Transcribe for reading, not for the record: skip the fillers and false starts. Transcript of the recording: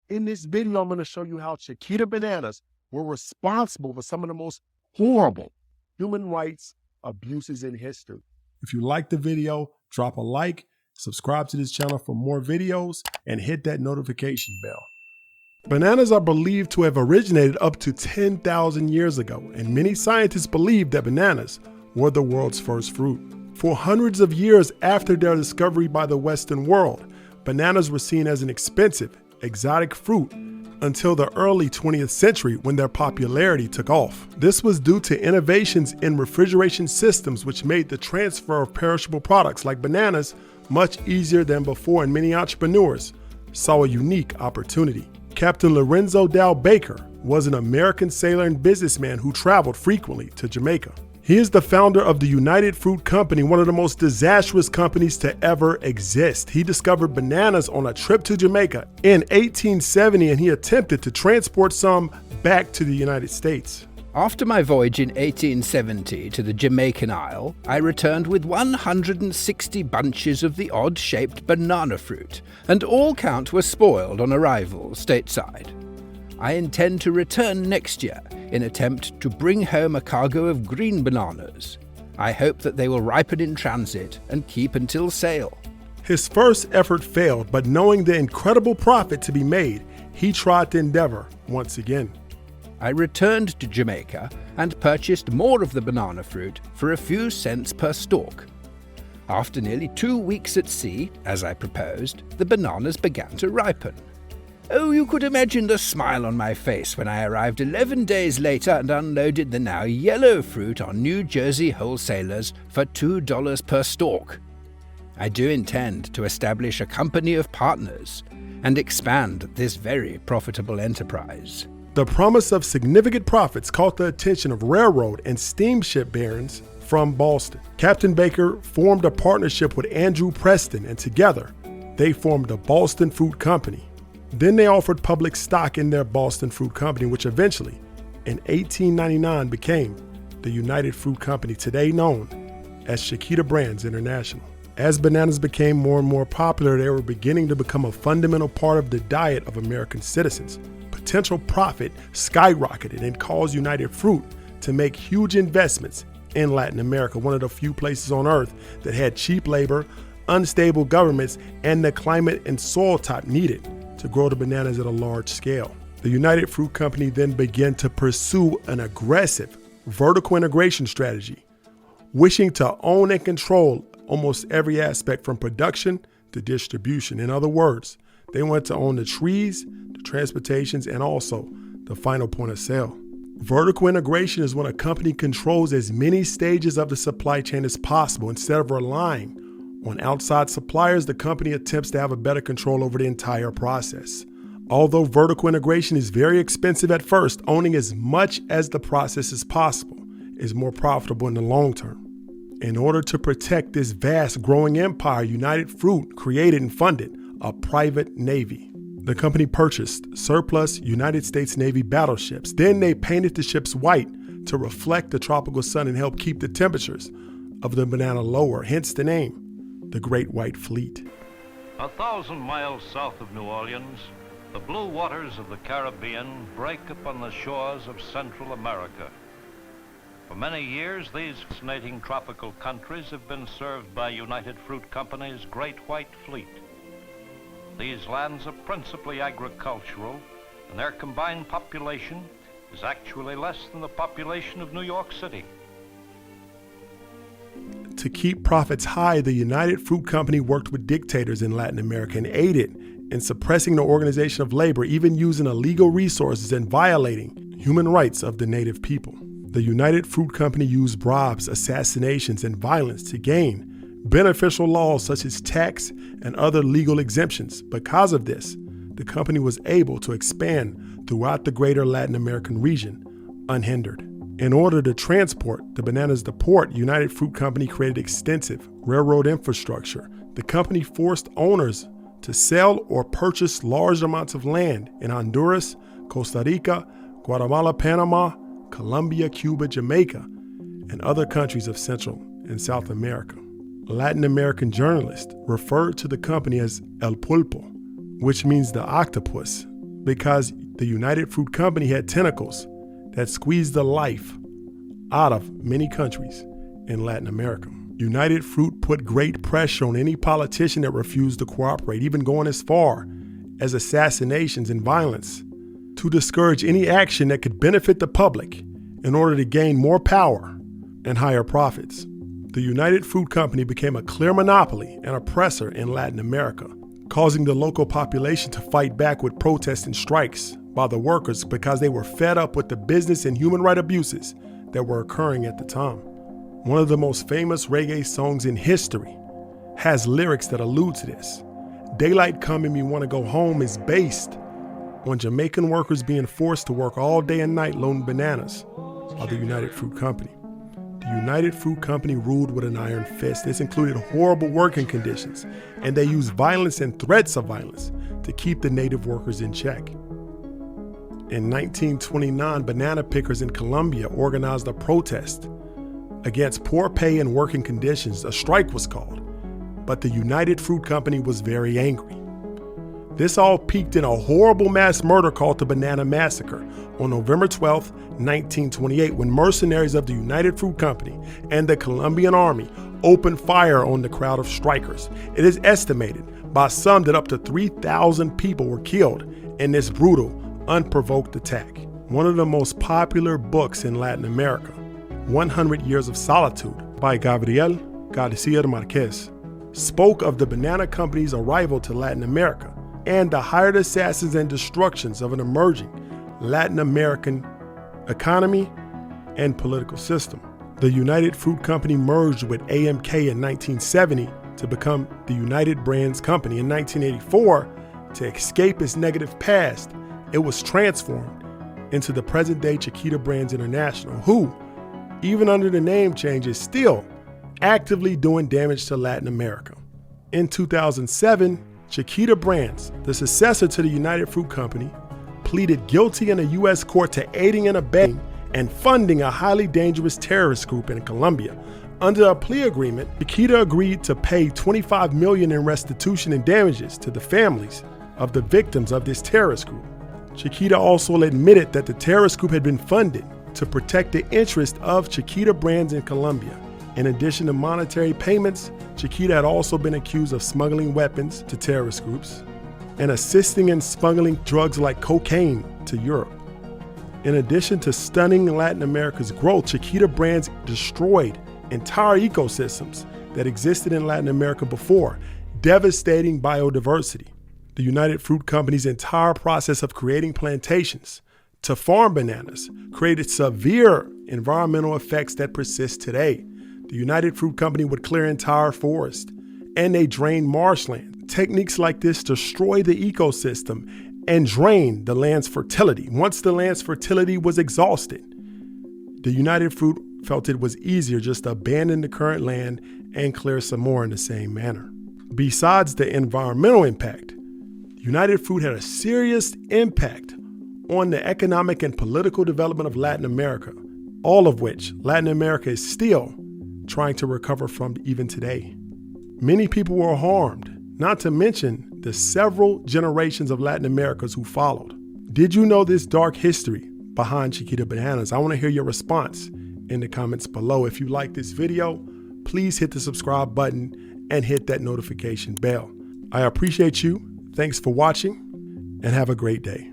In this video, I'm going to show you how Chiquita bananas were responsible for some of the most horrible human rights abuses in history. If you liked the video, drop a like, subscribe to this channel for more videos, and hit that notification bell. Bananas are believed to have originated up to 10,000 years ago, and many scientists believe that bananas were the world's first fruit. For hundreds of years after their discovery by the Western world, bananas were seen as an expensive, exotic fruit until the early 20th century when their popularity took off. This was due to innovations in refrigeration systems which made the transfer of perishable products like bananas much easier than before, and many entrepreneurs saw a unique opportunity. Captain Lorenzo Dow Baker was an American sailor and businessman who traveled frequently to Jamaica. He is the founder of the United Fruit Company, one of the most disastrous companies to ever exist. He discovered bananas on a trip to Jamaica in 1870, and he attempted to transport some back to the United States. After my voyage in 1870 to the Jamaican Isle, I returned with 160 bunches of the odd-shaped banana fruit, and all count were spoiled on arrival stateside. I intend to return next year in attempt to bring home a cargo of green bananas. I hope that they will ripen in transit and keep until sale. His first effort failed, but knowing the incredible profit to be made, he tried the endeavor once again. I returned to Jamaica and purchased more of the banana fruit for a few cents per stalk. After nearly 2 weeks at sea, as I proposed, the bananas began to ripen. Oh, you could imagine the smile on my face when I arrived 11 days later and unloaded the now yellow fruit on New Jersey wholesalers for $2 per stalk. I do intend to establish a company of partners and expand this very profitable enterprise. The promise of significant profits caught the attention of railroad and steamship barons from Boston. Captain Baker formed a partnership with Andrew Preston, and together they formed the Boston Fruit Company. Then they offered public stock in their Boston Fruit Company, which eventually, in 1899, became the United Fruit Company, today known as Chiquita Brands International. As bananas became more and more popular, they were beginning to become a fundamental part of the diet of American citizens. Potential profit skyrocketed and caused United Fruit to make huge investments in Latin America, one of the few places on earth that had cheap labor, unstable governments, and the climate and soil type needed to grow the bananas at a large scale. The United Fruit Company then began to pursue an aggressive vertical integration strategy, wishing to own and control almost every aspect from production to distribution. In other words, they wanted to own the trees, the transportations, and also the final point of sale. Vertical integration is when a company controls as many stages of the supply chain as possible. Instead of relying on outside suppliers, the company attempts to have a better control over the entire process. Although vertical integration is very expensive at first, owning as much as the process as possible is more profitable in the long term. In order to protect this vast growing empire, United Fruit created and funded a private navy. The company purchased surplus United States Navy battleships. Then they painted the ships white to reflect the tropical sun and help keep the temperatures of the banana lower, hence the name, the Great White Fleet. 1,000 miles south of New Orleans, the blue waters of the Caribbean break upon the shores of Central America. For many years, these fascinating tropical countries have been served by United Fruit Company's Great White Fleet. These lands are principally agricultural, and their combined population is actually less than the population of New York City. To keep profits high, the United Fruit Company worked with dictators in Latin America and aided in suppressing the organization of labor, even using illegal resources and violating human rights of the native people. The United Fruit Company used bribes, assassinations, and violence to gain beneficial laws such as tax and other legal exemptions. Because of this, the company was able to expand throughout the greater Latin American region unhindered. In order to transport the bananas to port, United Fruit Company created extensive railroad infrastructure. The company forced owners to sell or purchase large amounts of land in Honduras, Costa Rica, Guatemala, Panama, Colombia, Cuba, Jamaica, and other countries of Central and South America. Latin American journalists referred to the company as El Pulpo, which means the octopus, because the United Fruit Company had tentacles that squeezed the life out of many countries in Latin America. United Fruit put great pressure on any politician that refused to cooperate, even going as far as assassinations and violence, to discourage any action that could benefit the public in order to gain more power and higher profits. The United Fruit Company became a clear monopoly and oppressor in Latin America, causing the local population to fight back with protests and strikes by the workers because they were fed up with the business and human rights abuses that were occurring at the time. One of the most famous reggae songs in history has lyrics that allude to this. Daylight Come and Me Wanna Go Home is based on Jamaican workers being forced to work all day and night loading bananas by the United Fruit Company. The United Fruit Company ruled with an iron fist. This included horrible working conditions, and they used violence and threats of violence to keep the native workers in check. In 1929, banana pickers in Colombia organized a protest against poor pay and working conditions. A strike was called, but the United Fruit Company was very angry. This all peaked in a horrible mass murder called the Banana Massacre on November 12, 1928, when mercenaries of the United Fruit Company and the Colombian Army opened fire on the crowd of strikers. It is estimated by some that up to 3,000 people were killed in this brutal, unprovoked attack. One of the most popular books in Latin America, 100 Years of Solitude by Gabriel Garcia Marquez, spoke of the banana company's arrival to Latin America and the hired assassins and destructions of an emerging Latin American economy and political system. The United Fruit Company merged with AMK in 1970 to become the United Brands Company. In 1984, to escape its negative past, it was transformed into the present-day Chiquita Brands International, who, even under the name change, is still actively doing damage to Latin America. In 2007, Chiquita Brands, the successor to the United Fruit Company, pleaded guilty in a U.S. court to aiding and abetting and funding a highly dangerous terrorist group in Colombia. Under a plea agreement, Chiquita agreed to pay $25 million in restitution and damages to the families of the victims of this terrorist group. Chiquita also admitted that the terrorist group had been funded to protect the interest of Chiquita Brands in Colombia. In addition to monetary payments, Chiquita had also been accused of smuggling weapons to terrorist groups and assisting in smuggling drugs like cocaine to Europe. In addition to stunning Latin America's growth, Chiquita Brands destroyed entire ecosystems that existed in Latin America before, devastating biodiversity. The United Fruit Company's entire process of creating plantations to farm bananas created severe environmental effects that persist today. The United Fruit Company would clear entire forests, and they drained marshland. Techniques like this destroy the ecosystem and drain the land's fertility. Once the land's fertility was exhausted, the United Fruit felt it was easier just to abandon the current land and clear some more in the same manner. Besides the environmental impact, United Fruit had a serious impact on the economic and political development of Latin America, all of which Latin America is still trying to recover from even today. Many people were harmed, not to mention the several generations of Latin Americans who followed. Did you know this dark history behind Chiquita Bananas? I want to hear your response in the comments below. If you like this video, please hit the subscribe button and hit that notification bell. I appreciate you. Thanks for watching and have a great day.